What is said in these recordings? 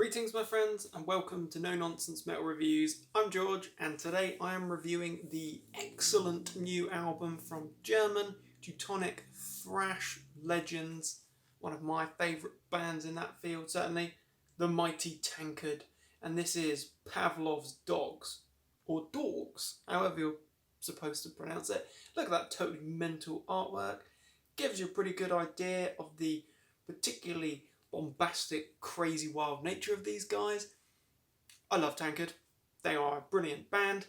Greetings my friends and welcome to No Nonsense Metal Reviews. I'm George and today I am reviewing the excellent new album from German Teutonic thrash legends, one of my favourite bands in that field certainly, the mighty Tankard, and this is Pavlov's Dawgs, or Dawgs, however you're supposed to pronounce it. Look at that totally mental artwork, gives you a pretty good idea of the particularly bombastic, crazy, wild nature of these guys. I love Tankard. They are a brilliant band,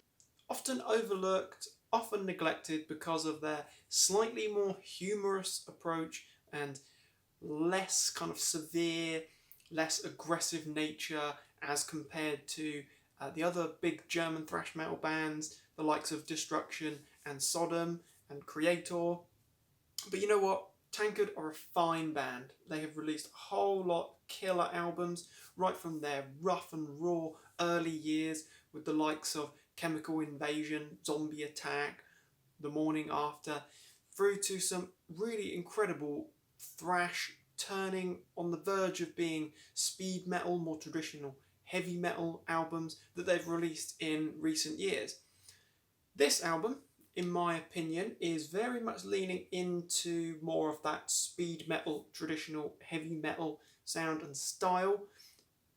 often overlooked, often neglected because of their slightly more humorous approach and less kind of severe, less aggressive nature as compared to the other big German thrash metal bands, the likes of Destruction and Sodom and Creator. But you know what? Tankard are a fine band. They have released a whole lot of killer albums right from their rough and raw early years with the likes of Chemical Invasion, Zombie Attack, The Morning After, through to some really incredible thrash turning on the verge of being speed metal, more traditional heavy metal albums that they've released in recent years. This album, in my opinion, is very much leaning into more of that speed metal, traditional heavy metal sound and style,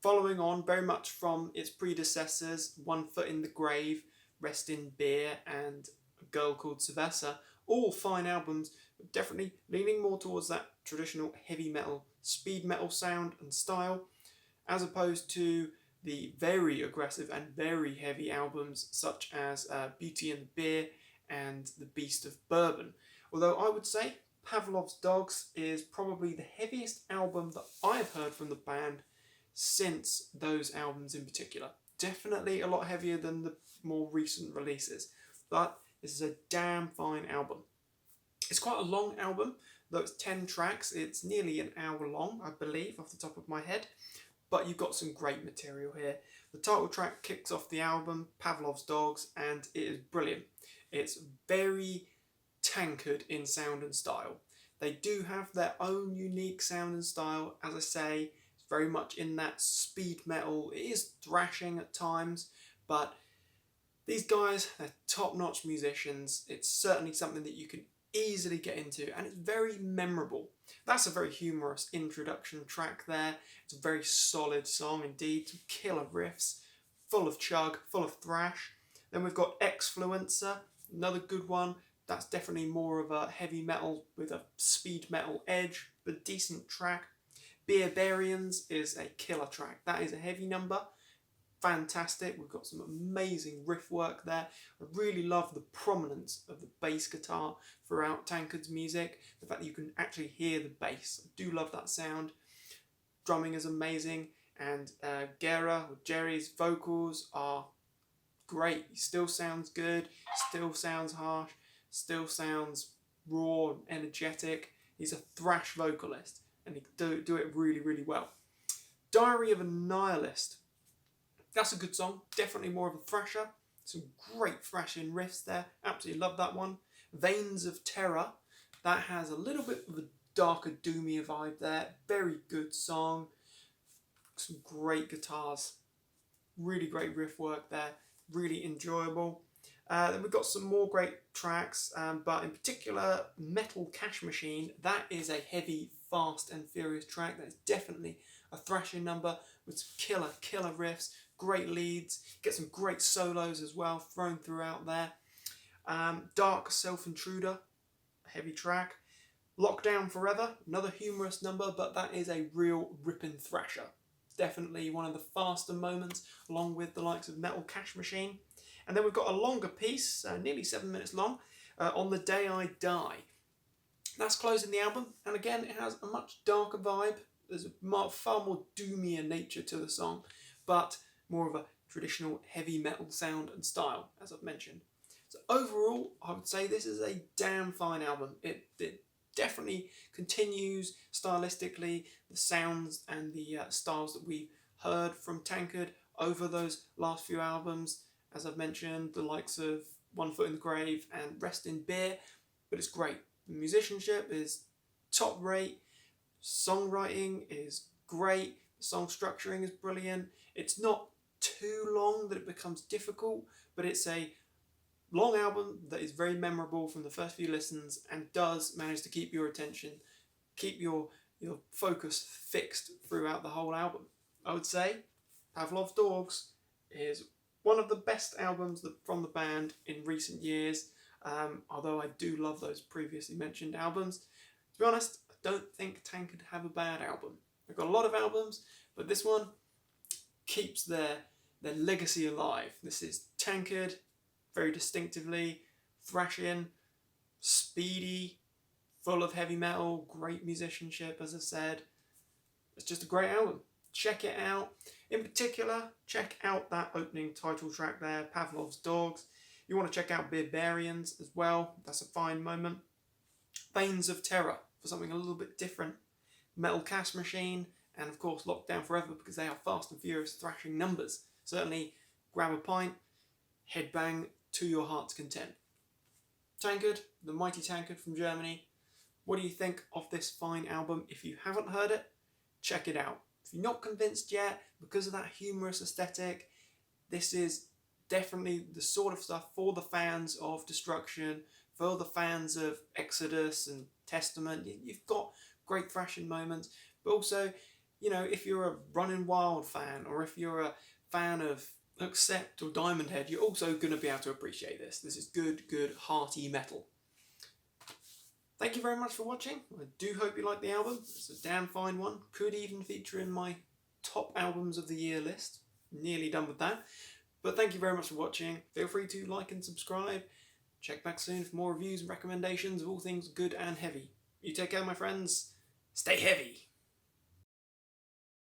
following on very much from its predecessors, One Foot in the Grave, Rest in Beer, and A Girl Called Savessa. All fine albums, but definitely leaning more towards that traditional heavy metal, speed metal sound and style, as opposed to the very aggressive and very heavy albums such as Beauty and the Beer and The Beast of Bourbon. Although I would say Pavlov's Dawgs is probably the heaviest album that I've heard from the band since those albums in particular. Definitely a lot heavier than the more recent releases, but this is a damn fine album. It's quite a long album, though it's 10 tracks. It's nearly an hour long, I believe, off the top of my head, but you've got some great material here. The title track kicks off the album, Pavlov's Dawgs, and it is brilliant. It's very Tankard in sound and style. They do have their own unique sound and style. As I say, it's very much in that speed metal. It is thrashing at times, but these guys, they're top-notch musicians. It's certainly something that you can easily get into, and it's very memorable. That's a very humorous introduction track there. It's a very solid song indeed. Some killer riffs, full of chug, full of thrash. Then we've got Exfluencer, another good one. That's definitely more of a heavy metal with a speed metal edge, but decent track. Bearbarians is a killer track. That is a heavy number. Fantastic. We've got some amazing riff work there. I really love the prominence of the bass guitar throughout Tankard's music. The fact that you can actually hear the bass. I do love that sound. Drumming is amazing. And Jerry's vocals are great. He still sounds good, still sounds harsh, still sounds raw and energetic. He's a thrash vocalist and he can do it really, really well. Diary of a Nihilist. That's a good song. Definitely more of a thrasher. Some great thrashing riffs there. Absolutely love that one. Veins of Terror. That has a little bit of a darker, doomier vibe there. Very good song. Some great guitars. Really great riff work there. Really enjoyable. Then we've got some more great tracks, but in particular, Metal Cash Machine. That is a heavy, fast and furious track. That is definitely a thrashing number with some killer riffs, great leads. Get some great solos as well thrown throughout there. Dark Self-Intruder, a heavy track. Lockdown Forever, another humorous number, but that is a real ripping thrasher. Definitely one of the faster moments, along with the likes of Metal Cash Machine. And then we've got a longer piece, nearly 7 minutes long, On the Day I Die. That's closing the album, and again, it has a much darker vibe. There's a far more doomier nature to the song, but more of a traditional heavy metal sound and style, as I've mentioned. So overall, I would say this is a damn fine album. It definitely continues stylistically the sounds and the styles that we've heard from Tankard over those last few albums. As I've mentioned, the likes of One Foot in the Grave and Rest in Beer, but it's great. The musicianship is top rate, songwriting is great, The song structuring is brilliant. It's not too long that it becomes difficult, but it's a long album that is very memorable from the first few listens and does manage to keep your attention, keep your focus fixed throughout the whole album. I would say Pavlov's Dawgs is one of the best albums from the band in recent years, although I do love those previously mentioned albums. To be honest, I don't think Tankard have a bad album. They've got a lot of albums, but this one keeps their legacy alive. This is Tankard, very distinctively thrashing, speedy, full of heavy metal, great musicianship, as I said. It's just a great album. Check it out. In particular, check out that opening title track there, Pavlov's Dawgs. You want to check out Barbarians as well. That's a fine moment. Veins of Terror for something a little bit different. Metal Cast Machine, and of course Lockdown Forever, because they are fast and furious thrashing numbers. Certainly grab a pint, headbang to your heart's content. Tankard, the mighty Tankard from Germany. What do you think of this fine album? If you haven't heard it, check it out. If you're not convinced yet, because of that humorous aesthetic, this is definitely the sort of stuff for the fans of Destruction, for the fans of Exodus and Testament. You've got great thrashing moments, but also, if you're a Running Wild fan, or if you're a fan of Accept or Diamond Head, you're also going to be able to appreciate this. This is good, hearty metal. Thank you very much for watching. I do hope you like the album. It's a damn fine one. Could even feature in my top albums of the year list. Nearly done with that. But thank you very much for watching. Feel free to like and subscribe. Check back soon for more reviews and recommendations of all things good and heavy. You take care, my friends. Stay heavy.